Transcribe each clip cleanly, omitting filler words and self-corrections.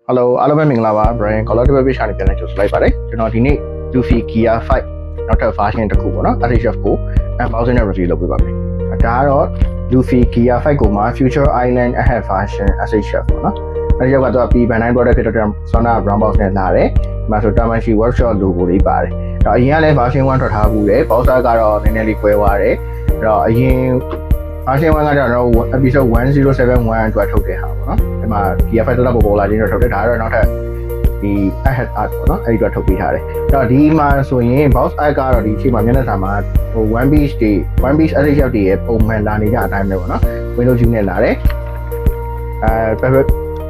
Hello အားလုံးပဲမင်္ဂလာပါ Brian Collective Page ကနေပြန်လည်ကြိုဆိုလိုက်ပါတယ်ကျွန်တော်ဒီနေ့ Luffy Gear 5နောက်ထပ် version တစ်ခုပေါ့နော် SHF ကို unboxing နဲ့ review လုပ်ပေးပါမယ်ဒါကတော့ Luffy Gear 5ကိုမှ Future Island Ahead version SHF ပေါ့နော်အဲဒီရောက်ကတော့ P Bandai product ဖြစ်တဲ့ Sona Brown Box နဲ့လာတယ်ဒီမှာဆို Tamashi Workshop logo လေးပါတယ်တော့အရင်ကလည်း version 1ထွက်ထားဘူးတယ် browser ကတော့နည်းနည်းလေးကွဲသွားတယ်အဲ့တော့အရင် version 1ကတော့ episode 1071အတွက်ထုတ်တဲ့ဟာပေါ့နော်ဒီမှာ Gear 5တော့ပေါ်လာခြင်းတော့ထုတ်တဲ့ဒါကတော့နောက်ထပ်ဒီ ahead art ပေါ့နော်အဲ့ဒီတော့ထုတ်ပေးထားတယ်အဲ့တော့ဒီမှာဆိုရင် box art ကတော့ဒီအချိန်မှာမျက်နှာစာမှာဟို one piece SHF တွေရဲ့ပုံမှန်လာနေကြအတိုင်းပဲပေါ့နော် Windows view နဲ့လာတယ်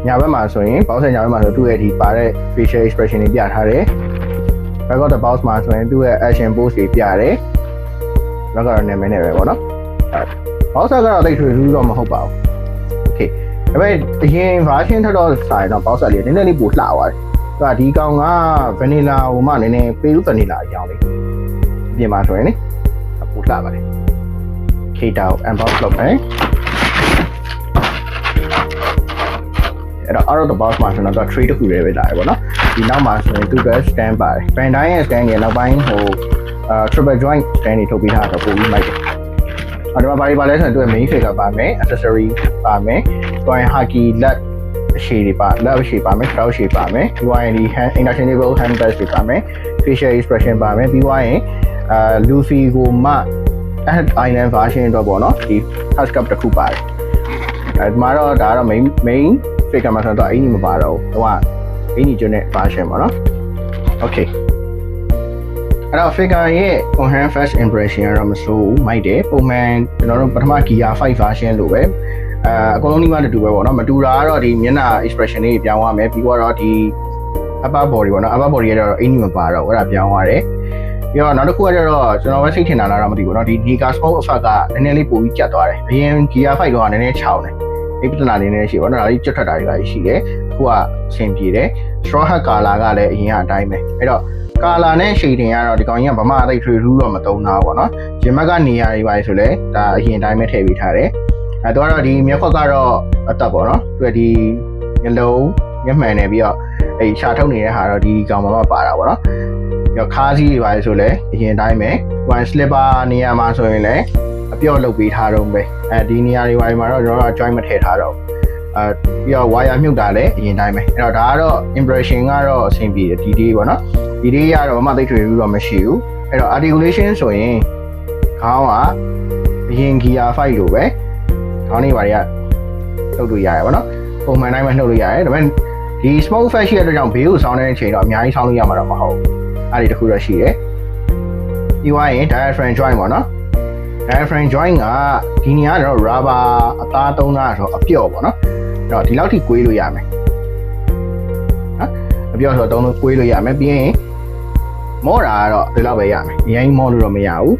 ညာဘက်မှာဆိုရင် box ညာဘက်မှာဆိုသူ့ရဲ့ဒီပါတဲ့ facial expression တွေပြထားတယ် back of the box မှာဆိုရင်သူ့ရဲ့ action pose တွေပြတယ်နောက်ကတော့နာမည်နဲ့ပဲပေါ့နော်box art ကတော့တိတ်ထွေထူးတော့မဟုတ်ပါဘူး okay ဒါပေမဲ့အရင် version ထက်တော့စာရင်တော့ box art လေးနည်းနည်းလေးပိုလှသွားတယ်သူကဒီကောင်က vanilla ဟိုမှနည်းနည်း pale vanilla အကြောင်းလေးပြင်ပါဆိုရင်လေပိုလှပါတယ် K-Tao unbox လုပ်မယ်အဲ့တော့ out of the box မှာဆိုတော့ trade တစ်ခုလေးပဲလာတယ်ပေါ့နော်ဒီနောက်မှာဆိုရင်သူက stand ပါတယ် Bandai ရဲ့ stand ရဲ့နောက်ပိုင်းဟိုtriple joint stand တွေထုတ်ပေးထားတော့ပိုပြီးမိုက်တယ်အဲ့တော့ဘာတွေပါလဲဆိုရင်သူက main figure ပါမယ် accessory ပါမယ်ပြီးရင် haki led အရှိတွေပါ led အရှိပါမယ် crown ရှိပါမယ်ပြီးရင်ဒီ interchangeable hand badge တွေပါမယ် facial expression ပါမယ်ပြီးရင်Luffy ကိုမှ Ahead Island version တော့ပေါ့နော်ဒီ touch cup တစ်ခုပါတယ်ဒီမှာတော့ဒါကတော့ main figure မှာဆိုတော့အင်းကြီးမပါတော့ဘူးဟိုကအင်းကြီးကျွန်းတဲ့ version ပေါ့နော် okay အဲ့တော့ figure ရဲ့ on hand first impression ကတော့မဆိုးဘူးမိုက်တယ်ပုံမှန်ကျွန်တော်တို့ပထမ Gear 5 version လို့ပဲအကုန်လုံးဒီမှာတူပဲပေါ့နော်မတူတာကတော့ဒီမျက်နှာ expression လေးပြောင်းသွားမယ်ပြီးတော့ဒီ upper body ပေါ့နော် upper body ကတော့အင်းကြီးမပါတော့အဲ့ဒါပြောင်းသွားတယ်ပြီးတော့နောက်တစ်ခုကတော့ကျွန်တော်ပဲစိတ်ထင်တာလားတော့မသိဘူးเนาะဒီ Nika Smoke effect ကနည်းနည်းလေးပိုပြီးကျတ်သွားတယ်အရင် Gear 5တော့နည်းနည်းချောင်းတယ်အဲ့ပြဿနာလေးနည်းရှိပါတော့ဒါလေးကျွတ်ထွက်တာတွေပါရှိတယ်အခုကအဆင်ပြေတယ် Straw Hat color ကလည်းအရင်ကအတိုင်းပဲအဲ့တော့ color နဲ့ shading ကတော့ဒီကောင်ကြီးကဗမာအသိထွေထူးတော့မသုံးတာပေါ့နော်ရင်မက်ကနေရာတွေပါဆိုလဲဒါအရင်တိုင်းပဲထည့်ပေးထားတယ်အဲ့တော့ဒီမျက်ခွက်ကတော့အသက်ပေါ့နော်သူကဒီမျက်လုံးမျက်မှန်နေပြီးတော့အဲ့ရှာထုတ်နေတဲ့ဟာတော့ဒီကောင်မှပါတာပေါ့နော်ရောခါးစည်းတွေပါလေဆိုလဲအရင်တိုင်းပဲ one slipper နေရာမှာဆိုရင်လည်းအပြော့လုပ်ပေးထားတော့ပဲအဲဒီနေရာတွေပါမှာတော့ကျွန်တော်က join မထည့်ထားတော့ပြီးတော့ wire မြုပ်တာလည်းအရင်တိုင်းပဲအဲ့တော့ဒါကတော့ impression ကတော့အဆင်ပြေတယ်ဒီ day ပေါ့နော်ဒီ day ကတော့ဘာမှသိထွေဘူးတော့မရှိဘူးအဲ့တော့ articulation ဆိုရင်ခေါင်းကအရင် Gear 5လိုပဲခေါင်းနေပါတွေကလှုပ်လို့ရတယ်ပေါ့နော်ပုံမှန်တိုင်းပဲလှုပ်လို့ရတယ်ဒါပေမဲ့ဒီ smoke effect ရှိတဲ့အတွက်ကြောင့်ဘေးကိုဆောင်းတဲ့အချိန်တော့အများကြီးဆောင်းလို့ရမှာတော့မဟုတ်ဘူးအဲ့ဒီတစ်ခုတော့ရှိတယ်ပြီးသွားရင် diaphragm joint ပေါ့နော် diaphragm joint ကဒီနေရာကတော့ rubber အသားသုံးတာဆိုတော့အပြော့ပေါ့နော်အဲ့တော့ဒီလောက်ထိကွေးလို့ရမယ်နော်အပြော့ဆိုတော့သုံးလို့ကွေးလို့ရမယ်ပြီးရင်မောတာကတော့ဒီလောက်ပဲရမယ်အရင်မောလို့တော့မရဘူး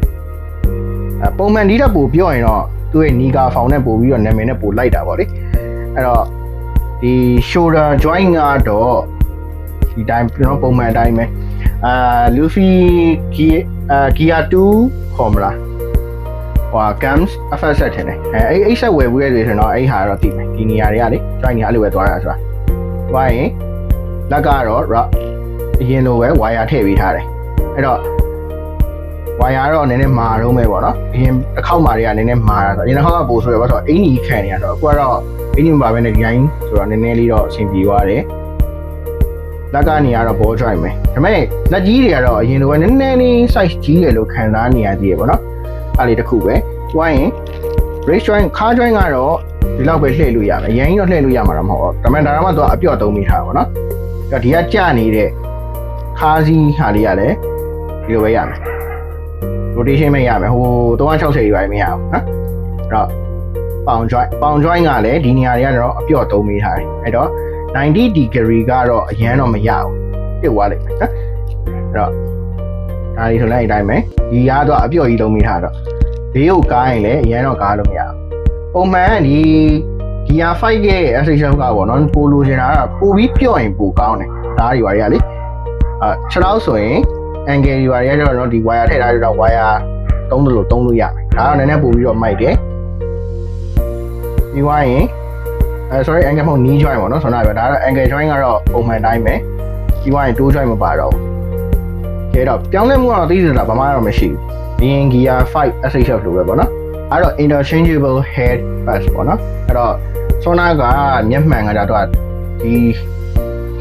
ပုံမှန်ဒီတက်ပို့ပြောရင်တော့သူ့ရဲ့ Nika ဖောင်နဲ့ပို့ပြီးတော့နာမည်နဲ့ပို့လိုက်တာပေါ့လေအဲ့တော့ဒီ shoulder joint ကတော့ဒီတိုင်းကျွန်တော်ပုံမှန်အတိုင်းပဲLuffy Gear 2ခေါ်မလားဟို Gams FS set ထင်တယ်အဲ့ဆက်ဝယ်ဘူးရဲ့ဆိုတော့အဲ့ဟာတော့သိမယ်ဒီနေရာတွေကလေ joint နေရာအဲ့လိုပဲသွားတာဆိုတာတွားရင်လက်ကတော့အရင်လိုပဲ wire ထည့်ပေးထားတယ်အဲ့တော့ wire တော့နည်းနည်းမာတော့မယ်ပေါ့နော်အရင်တစ်ခေါက်မာတွေကနည်းနည်းမာတာဆိုအရင်တစ်ခေါက်ကပို့ဆိုရပါဆိုအင်ကြီးခံနေရတော့အခုကတော့အင်ကြီးမပါဘဲနဲ့ဒီတိုင်းဆိုတော့နည်းနည်းလေးတော့အဆင်ပြေသွားတယ်လက်ကနေရတော့ ball joint ပဲဒါပေမဲ့လက်ကြီးတွေကတော့အရင်လိုပဲနည်းနည်းလေး size ကြီးတယ်လို့ခံစားနေရသေးတယ်ပေါ့နော်အဲ့လေးတစ်ခုပဲတွားရင် wrist joint ခါ joint ကတော့ဒီလောက်ပဲလှည့်လို့ရမယ်အရင်ကြီးတော့လှည့်လို့ရမှာတော့မဟုတ်ဘူးဒါပေမဲ့ဒါမှတော့အပြော့သုံးမိထားပါတော့အဲ့တော့ဒီကကျနေတဲ့ခါစီးဟာလေးရတယ်ဒီလိုပဲရမယ် rotation မရမယ်ဟို360တွေပါမရဘူးနော်အဲ့တော့ pound joint ကလည်းဒီနေရာတွေကတော့အပြော့သုံးမိထားတယ်အဲ့တော့90 degree ကတော့အရန်တော့မရဘူးပြုတ်သွားလိမ့်မယ်နော်အဲ့တော့ဒါလေးဆိုလိုက်အတိုင်းပဲဒီကတော့အပြော့ကြီးလုံးမိထားတော့ဘေးကိုကားရင်လည်းအရန်တော့ကားလို့မရဘူးပုံမှန်ဒီ Gear 5ရဲ့ SHF ကပေါ့နော်ပိုလိုချင်တာကပိုပြီးပြော့ရင်ပိုကောင်းတယ်ဒါတွေပါတွေကလေ6လောက်ဆိုရင် angle တွေပါတွေကတော့ဒီ wire ထည့်ထားတဲ့တော့ wire သုံးလို့ရမယ်ဒါတော့နည်းနည်းပိုပြီးတော့မိုက်တယ်ပြီးသွားရင် sorry angle မဟုတ် knee joint ပေါ့နော်ဆောင်းနာပြောဒါကတော့ ankle joint ကတော့ပုံမှန်တိုင်းပဲပြီးသွားရင် toe joint မပါတော့ဘူးကဲတော့ပြောင်းလဲမှုကတော့သိစရာဘာမှတော့မရှိဘူးဒီရင် gear 5 SHF လို့ပဲပေါ့နော်အဲ့တော့ interchangeable head pads ပေါ့နော်အဲ့တော့ဆောင်းနာကမျက်မှန်ကကြတော့ဒီ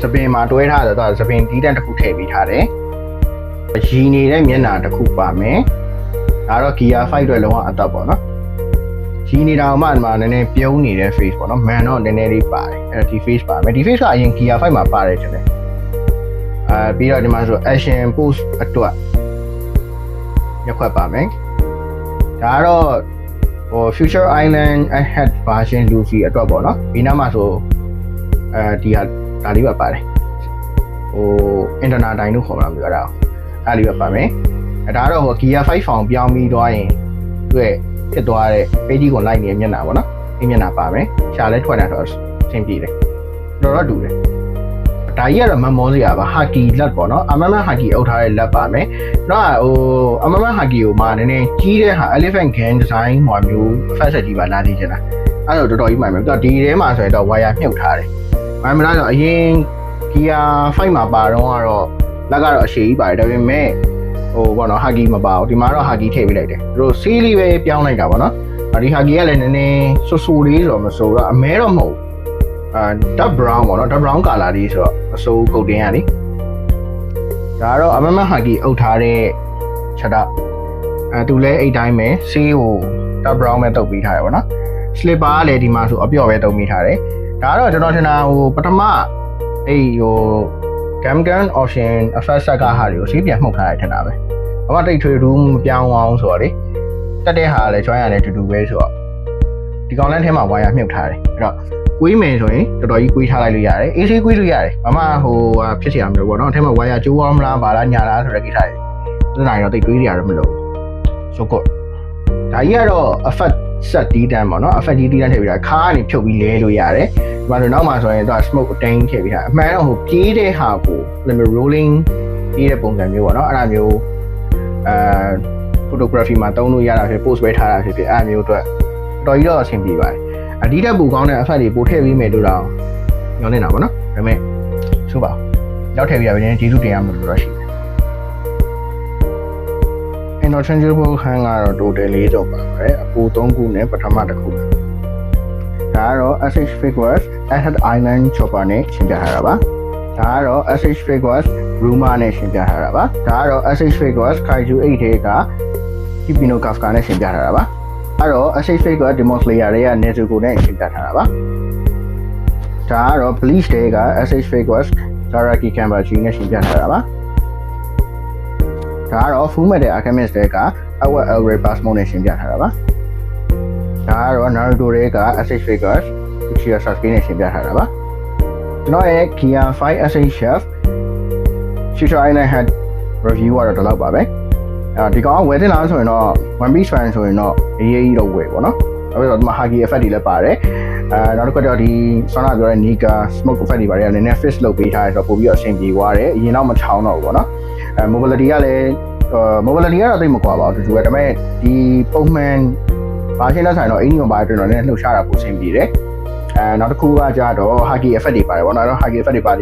စပင်မှာတွဲထားတယ်တော့စပင်ဒီတန်းတစ်ခုထည့်ပေးထားတယ်ရည်နေတဲ့မျက်နှာတစ်ခုပါမယ်ဒါတော့ gear 5အတွက်လုံးဝအသက်ပေါ့နော်ရည်နေတာမှဒီမှာနည်းနည်းပြုံးနေတဲ့ face ပေါ့နော် man တော့နည်းနည်းလေးပါတယ်အဲ့ဒီ face ပါမယ်ဒီ face ကအရင် gear 5မှာပါတယ်တဲ့ပြီးတော့ဒီမှာဆို action pose အတွက်ရက်ခွက်ပါမယ်ဒါကတော့ဟို future island ahead version Lucy အတွက်ပေါ့နော်ဒီနားမှာဆိုဒီဟာဒါလေးပဲပါတယ်ဟို internal time လို့ခေါ်မှာမျိုးအဲ့ဒါအဲ့လေးပဲပါမယ်ဒါကတော့ဟို gear 5 form ပြောင်းပြီးသွားရင်သူ့ရဲ့ဖြစ်သွားတဲ့ page ကိုလိုက်နေတဲ့မျက်နှာပေါ့နော်ဒီမျက်နှာပါမယ်ရှားလဲထွက်တာတော့အဆင်ပြေတယ်တော်တော်တူတယ်ဒါကြီးကတော့မမောစရာပါဟာကီလက်ပေါ့နော်အမမဟာကီအုပ်ထားတဲ့လက်ပါမယ်တော့ဟိုအမမဟာကီကိုမှနည်းနည်းကြီးတဲ့ဟာ elephant gang design ဟောမျိုး facet ကြီးပါလာနေချင်တာအဲ့တော့တော်တော်ကြီးမှန်မယ်တော့ဒီထဲမှာဆိုရင်တော့ wire မြုပ်ထားတယ်မှန်မလားဆိုအရင် gear 5မှာပါတော့ကတော့လက်ကတော့အရှည်ကြီးပါတယ်ဒါပေမဲ့ဟိုပေါ့နော်ဟာကီမပါဘူးဒီမှာတော့ဟာကီထည့်ပေးလိုက်တယ်သူတို့ဆေးလေးပဲပြောင်းလိုက်တာပေါ့နော်ဒီဟာကီကလည်းနည်းနည်းဆူဆူလေးဆိုတော့မဆိုတော့အမဲတော့မဟုတ်dark brown ပေါ့နော် dark brown color လေးဆိုတော့အစိုးကုတ်တင်ရလေဒါကတော့အမမဟာကီအုပ်ထားတဲ့ချက်တော့သူလည်းအဲ့တိုင်းပဲဆေးကို dark brown ပဲတုပ်ပေးထားတယ်ပေါ့နော် slipper ကလည်းဒီမှာဆိုအပြော့ပဲတုပ်ပေးထားတယ်ဒါကတော့ကျွန်တော်ထင်တာဟိုပထမအဲ့ဟို Gamgan option effect set ကဟာတွေကိုဆေးပြန်မှုတ်ထားရထင်တာပဲအမတိတ်ထွေထူးမပြောင်းအောင်ဆိုတော့လေတက်တဲ့ဟာလည်း join ရတယ်တူတူပဲဆိုတော့ဒီကောင်လန်းထဲမှာ wire မြုပ်ထားတယ်အဲ့တော့ကွေးမယ်ဆိုရင်တော်တော်ကြီးကွေးထားလိုက်လို့ရတယ်အေးဆေးကွေးလို့ရတယ်ဘာမှဟိုဖြစ်เสียမှာမလို့ပေါ့နော်အထက်မှာ wire ကျိုးအောင်မလားဘာလားညာလားဆိုတဲ့ကိစ္စတွေသူနိုင်တော့တိတ်တွေးရတော့မလို့ so good ဒါကြီးကတော့ effect set D tan ပေါ့နော် effect D tan ထည့်ပြီးတာခါကနေဖြုတ်ပြီးလဲလို့ရတယ်ဒီမှာဆိုနောက်မှာဆိုရင်တော့ smoke အတိုင်းထည့်ပြီးတာအမှန်တော့ဟိုပြေးတဲ့ဟာကို rolling ပြေးတဲ့ပုံစံမျိုးပေါ့နော်အဲ့ဒါမျိုးphotography မှာတုံးလို့ရတာဖြစ် post ပဲထားတာဖြစ်ဖြစ်အဲ့အမျိုးအတွက်တော်ကြီးတော့အဆင်ပြေပါတယ်အဒီတက်ပူကောင်းတဲ့အဖက်တွေပို့ထည့်ပေးမယ်လို့တော့ညွှန်နေတာပေါ့နော်ဒါပေမဲ့ဆိုပါရောက်ထည့်ပြရပြီကျေးဇူးတင်ရမှာလို့တော့ရှိတယ် interchangeable hand ကတော့ total 4ကျော်ပါပါတယ်အပူ3ခုနဲ့ပထမတစ်ခုဒါကတော့ SH Figures Ahead Island Chopper နဲ့ရှင်းပြထားတာပါဒါကတော့ SH Figures Rumor နဲ့ရှင်းပြထားတာပါဒါကတော့ SH Figures Kaiju 8ထဲက Hipino Kafka နဲ့ရှင်းပြထားတာပါအဲ့တော့ SH Figures Demon Slayer တွေက Nezuko နဲ့ရှင်းပြထားတာပါဒါကတော့ Bleach တွေက SH Figures Zaraki Kambachi နဲ့ရှင်းပြထားတာပါဒါကတော့ Fullmetal Alchemist တွေက Award Elray Basmo နဲ့ရှင်းပြထားတာပါဒါကတော့ Naruto တွေက SH Figures Uchiha Sasuke နဲ့ရှင်းပြထားတာပါကျွန်တော်ရဲ့ Gear 5 SH Chef Future Island Head Review ကတော့ဒီလောက်ပါပဲဒီကောင်ကဝယ်တင်လာဆိုရင်တော့ One Piece fan ဆိုရင်တော့အေးအေးတော့ဝယ်ပေါ့နော်အဲ့တော့ဒီမှာ Haki effect တွေလည်းပါတယ်နောက်တစ်ခါတော့ဒီဆောင်းနာပြောတဲ့ Nika Smoke effect တွေပါတယ်နည်းနည်း fix လုပ်ပေးထားရဆိုတော့ပို့ပြီးတော့အဆင်ပြေသွားတယ်အရင်တော့မချောင်းတော့ဘူးပေါ့နော်mobility ကလည်းmobility ကတော့သိမကွာပါဘူးတူတူပဲဒါပေမဲ့ဒီပုံမှန်ဘာရှင်းတဲ့ဆိုင်တော့အင်ဂျင်ပါအတွင်းတော့လည်းလှုပ်ရှားတာပိုအဆင်ပြေတယ်နောက်တစ်ခုကကြတော့ Haki effect တွေပါတယ်ပေါ့နော် Haki effect တွေပါ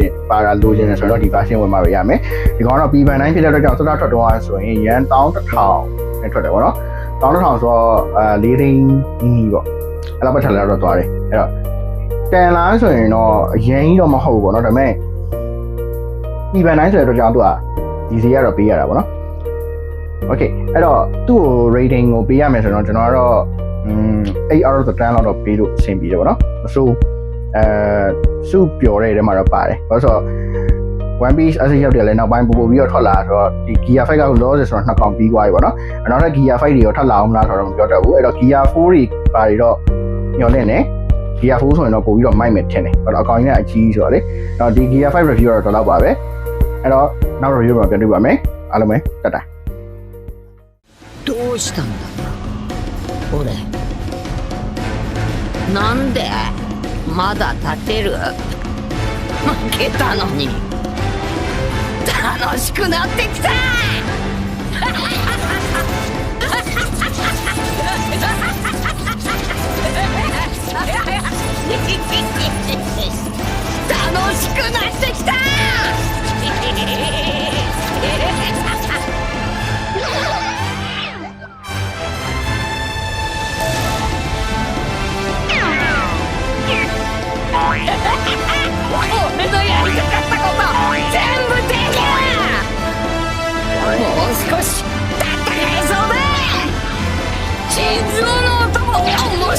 တာလိုချင်တယ်ဆိုတော့ဒီ version ဝင်မှာရမယ်ဒီကောင်တော့ P-band တိုင်းဖြစ်တဲ့အတွက်ကြောင့်စတာထွက်တော့ဆိုရင်ရန်11,000နဲ့ထွက်တယ်ပေါ့နော်11,000ဆိုတော့4သိန်းနီးနီးပေါ့အဲ့လောက်ပဲထက်လာတော့သွားတယ်အဲ့တော့တန်လားဆိုရင်တော့အရင်ကြီးတော့မဟုတ်ဘူးပေါ့နော်ဒါပေမဲ့ P-band တိုင်းဆိုတဲ့အတွက်ကြောင့်သူကဒီစီကတော့ပေးရတာပေါ့နော် Okay အဲ့တော့သူ့ကို rating ကိုပေးရမယ်ဆိုတော့ကျွန်တော်ကတော့8 out of the 10လောက်တော့ပေးလို့အဆင်ပြေတယ်ပေါ့နော်အဆိုးစုပျော်တဲ့ထဲမှာတော့ပါတယ်ဘာလို့ဆိုတော့ One Piece အစိပ်ရောက်တယ်လည်းနောက်ပိုင်းပို့ပြီးတော့ထွက်လာဆိုတော့ဒီ Gear 5ကလောဆယ်ဆိုတော့နှစ်ကောင်ပြီးသွားပြီပေါ့နော်နောက်ထပ် Gear 5တွေရောထပ်လာအောင်မလားဆိုတော့မပြောတတ်ဘူးအဲ့တော့ Gear 4တွေပါတွေတော့ညှော်လင့်နေ Gear 4ဆိုရင်တော့ပို့ပြီးတော့မိုက်မယ်ထင်တယ်ဘာလို့အကောင်ကြီးကအကြီးဆိုတော့လေတော့ဒီ Gear 5 review တော့တော့ပါပဲအဲ့တော့နောက် review မှာပြန်တွေ့ပါမယ်အားလုံးပဲတတ်တာどうしたんだ俺なんでまだ立てる負けたのに楽しくなってきた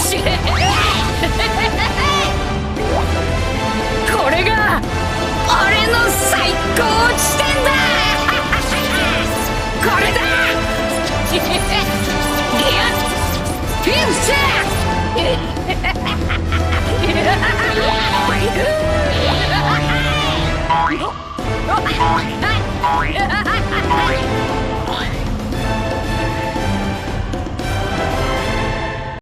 しれん